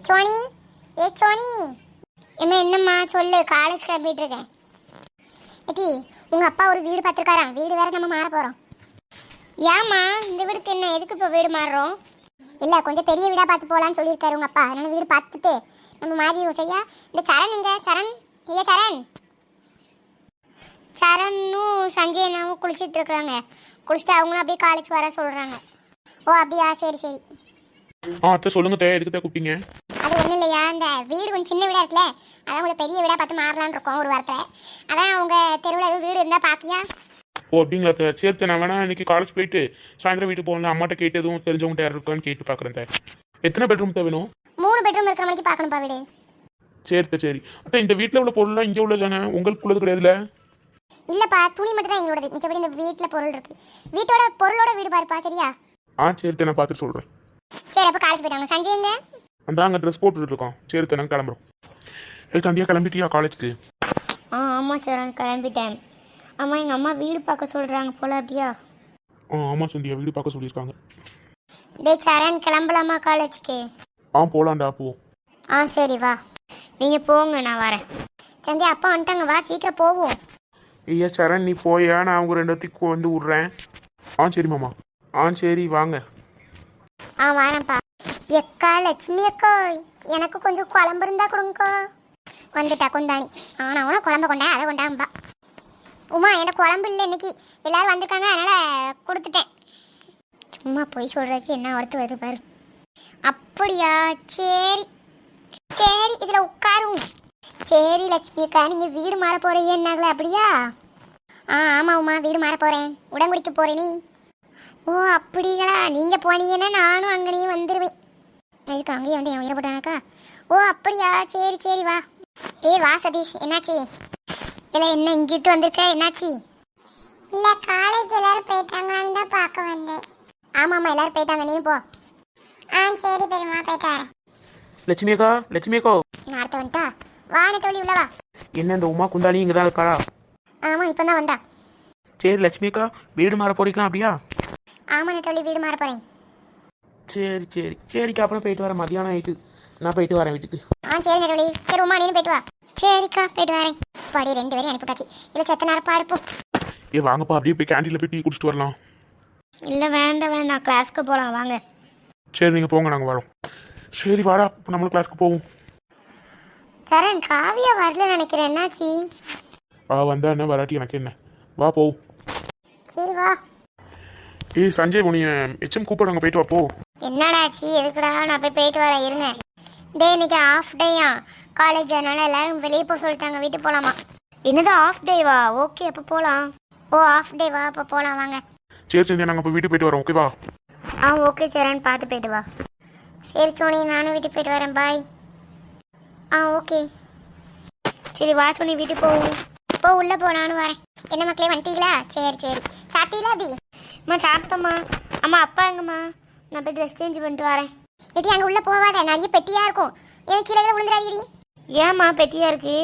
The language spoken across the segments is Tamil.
சோனி, ஏ சோனி, என்னம்மா சொல்லு. காலேஜ் கிளம்பிட்டு இருக்கேன். ஏட்டி, உங்க அப்பா ஒரு வீடு பார்த்துருக்காராம். வீடு வேற நம்ம மாற போறோம். ஏம்மா இந்த வீடுக்கு என்ன, எதுக்கு இப்போ வீடு மாறுறோம்? இல்லை, கொஞ்சம் பெரிய வீடாக பார்த்து போகலான்னு சொல்லியிருக்காரு உங்க அப்பா. அதனால வீடு பார்த்துட்டு நம்ம மாறிடுவோம். சரியா? இந்த சரண் எங்க? சரண், ஐயா சரண். சரணும் சஞ்சயனாவும் குளிச்சுட்டு இருக்கிறாங்க. குளிச்சுட்டு அவங்களும் அப்படியே காலேஜ் வர சொல்கிறாங்க. ஓ அப்படியா, சரி சரி. அத்தை சொல்லுங்க தே, எதுக்கு தான் கூப்பிட்டீங்க? அது ஒன்றும் இல்லையா, இந்த வீடு கொஞ்சம் சின்ன வீடாக இருக்குல்ல, அதான் கொஞ்சம் பெரிய வீடாக பார்த்து மாறலான்னு இருக்கோம் ஒரு வாரத்தில். அதான் உங்கள் தெருவில் எதுவும் வீடு இருந்தால் பாக்கியா? ஓ அப்படிங்களா தே, சரி நான் வேணா இன்னைக்கு காலேஜ் போயிட்டு சாயந்தரம் வீட்டுக்கு போகணும். அம்மாட்ட கேட்டு எதுவும் தெரிஞ்சவங்க யார் இருக்கான்னு கேட்டு பார்க்குறேன் தே. எத்தனை பெட்ரூம் தான் வேணும்? 3 பெட்ரூம் இருக்கிற மாதிரி பார்க்கணும்ப்பா வீடு. சரி தே சரி. அத்தை இந்த வீட்டில் உள்ள பொருள்லாம் இங்கே உள்ளது தானே, உங்களுக்கு உள்ளது கிடையாதுல? இல்லைப்பா, துணி மட்டும் தான் எங்களோடது. மிச்சப்படி இந்த வீட்டில் பொருள் இருக்கு. வீட்டோட பொருளோட வீடு பாருப்பா. சரியா? சரி தே, நான் பார்த்துட்டு சொல்கிறேன். சரி, அப்போ காலேஜ் போயிட்டாங்க. சஞ்சய்ங்க அந்த அங்கே ட்ரெஸ் போட்டுட்டு இருக்கோம். சரி தே, நாங்கள் கிளம்புறோம். தந்தியா கிளம்பிட்டியா காலேஜுக்கு? ஆமாம் சார், கிளம்பிட்டேன். ஆமாம், எங்கள் அம்மா வீடு பார்க்க சொல்கிறாங்க போல. அப்படியா? ஆமாம் சந்தியா, வீடு பார்க்க சொல்லியிருக்காங்க. டே சரண், கிளம்பலாமா காலேஜுக்கு? போகலான்டா போ. சரி வா. நீங்கள் போங்க, நான் வரேன். சந்தியா, அப்பா வந்துட்டாங்க, வா சீக்கிரம் போவோம். ஐயா சரண், நீ போயா, நான் அவங்க 2 பேத்துக்கு வந்து விட்றேன். சரி மாமா. சரி வாங்க. வரேன்ப்பா. எக்கா லட்சுமி அக்கா, எனக்கு கொஞ்சம் குழம்பு இருந்தா கொடுங்கக்கா. வந்துட்டா குந்தாணி. நான் குழம்பு கொண்டேன், அதை கொண்டாம்பா. உமா, எனக்கு குழம்பு இல்லை இன்னைக்கு. எல்லாரும் வந்திருக்காங்க, அதனால் கொடுத்துட்டேன். சும்மா போய் சொல்கிறதுக்கு என்ன ஒருத்து வருது பாரு. அப்படியா, சரி சரி, இதில் உட்காரும். சரி லட்சுமி அக்கா, நீங்கள் வீடு மாற போகிறீங்க என்னாங்களே? அப்படியா? ஆமாம் உமா, வீடு மாற போகிறேன். உடங்குடிக்க போகிறேன். நீ ஓ அப்படிங்களா? நீங்கள் போனீங்கன்னா நானும் அங்கேயும் வந்துடுவேன். அதுக்கு அங்கேயே வந்து என் உயிரை போட்டானாக்கா. ஓ அப்படியா, சரி சரி வா. வா சதீஷ், என்னாச்சு? இல்லை என்ன இங்கிட்டு வந்திருக்க, என்னாச்சு? இல்லை, காலேஜ் எல்லாரும் போயிட்டாங்கன்னு தான் பார்க்க வந்தேன். ஆமாம் எல்லாரும் போயிட்டாங்க, நீ போ. சரி பெரியம்மா, போயிட்டு வரேன். லட்சுமி அக்கா, லட்சுமி அக்கா. நான் அடுத்த வந்துட்டா. வாங்க தோழி, உள்ளவா. என்ன இந்த உமா குந்தாணி இங்கே தான் இருக்காளா? ஆமாம், இப்போ தான் வந்தா. சரி லட்சுமி அக்கா, வீடு மாற போறீங்களா? அப்படியா? ஆமாம் நெட்டவழி, வீடு மாற போகிறேன். சரி சரி சரிக்கா, அப்புறம் போயிட்டு வரேன். மதியானம் ஆயிட்டு நான் போயிட்டு வரேன் வீட்டுக்கு. சரி நெட்டவழி. சரி உமா, நீனும் போயிட்டு வா. சரிக்கா, போயிட்டு வரேன். பாடி 2 பேரையும் அனுப்பிட்டாச்சு. இதை செத்த நேரம் பாடுப்போம். வாங்கப்பா, அப்படியே போய் கேண்டீனில் போய் டீ குடிச்சிட்டு வரலாம். இல்லை வேண்டாம் வேண்டாம், கிளாஸ்க்கு போகலாம் வாங்க. சரி நீங்கள் போங்க, நாங்கள் வரோம். சரி வாடா, இப்போ நம்மளும் கிளாஸ்க்கு போவோம். சரண், காவியா வரல நினைக்கிறேன், என்னாச்சு? வந்தா என்ன, வராட்டி எனக்கு என்ன, வா போ. சரி வா. சஞ்சய், உனிய எச்எம் கூப்பிடுறாங்க, போயிட்டு வா போ. என்னடாச்சு, எதுக்குடா? நான் போயிட்டு வரேன், இருங்க. டே இன்னைக்கு ஆஃப் டேயா காலேஜ், அதனால எல்லாரும் வெளியே போக சொல்லிட்டாங்க. வீட்டுக்கு போகலாமா? என்னது ஆஃப் டேவா? ஓகே, அப்போ போகலாம். ஓ ஆஃப் டேவா, அப்போ போகலாம் வாங்க. சரி சந்தியா, நாங்கள் இப்போ வீட்டுக்கு போயிட்டு வரோம். ஓகேவா? ஓகே சரண், பார்த்து போயிட்டு வா. சரி சோனி, நானும் வீட்டுக்கு போயிட்டு வரேன். பாய். ஓகே. சரி வா சோனி, வீட்டுக்கு போவோம். போ, உள்ளே போ, நானும் வரேன். என்ன மக்களே, வந்துட்டீங்களா? சரி சரி. சாப்பிட்டீங்களா? அப்படி சாப்பிட்டோம்மா. அம்மா அப்பா எங்கம்மா? நான் போய் ட்ரெஸ் சேஞ்ச் பண்ணிட்டு வரேன். பெட்டி அங்கே உள்ளே போவாத, நிறைய பெட்டியாக இருக்கும். எனக்கு கீழே விழுந்துடாதீடி. ஏம்மா பெட்டியாக இருக்கு?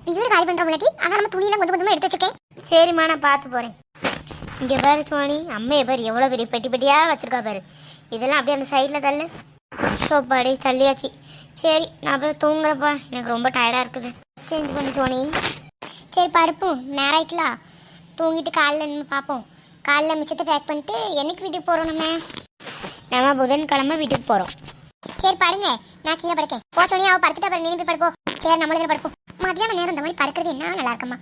வீடு காலி பண்ணுற முன்னாடி ஆனால் நம்ம துணியெல்லாம் கொஞ்சம் கொஞ்சமாக எடுத்து வச்சுருக்கேன். சரிம்மா, நான் பார்த்து போகிறேன். இங்கே பாரு சோனி, அம்மையை பாரு எவ்வளோ பெரிய பெட்டி பெட்டியாக வச்சுருக்கா பாரு. இதெல்லாம் அப்படியே அந்த சைடில் தள்ளு. ஷோப்பாடி தள்ளியாச்சு. சரி, நான் போய் தூங்குறப்பா, எனக்கு ரொம்ப டயர்டாக இருக்குது. சேஞ்ச் பண்ணி சோனி. சரி படுப்போம், நேரம் ஆயிட்டலாம். தூங்கிட்டு காலைல நின்று பார்ப்போம். காலைல மிச்சத்தை பேக் பண்ணிட்டு என்னைக்கு வீட்டுக்கு போகிறோம்? நம்ம புதன்கிழமை வீட்டுக்கு போகிறோம். சரி படுங்க, நான் கீழே படுக்கேன். போ சோனி, அவள் படுத்துட்டா பாரு, நீ போய் படுப்போம். சரி நம்மளும் இதில் படுப்போம். மதியானம் நேரம் இந்த மாதிரி படுக்கிறது என்ன நல்லா இருக்குமா?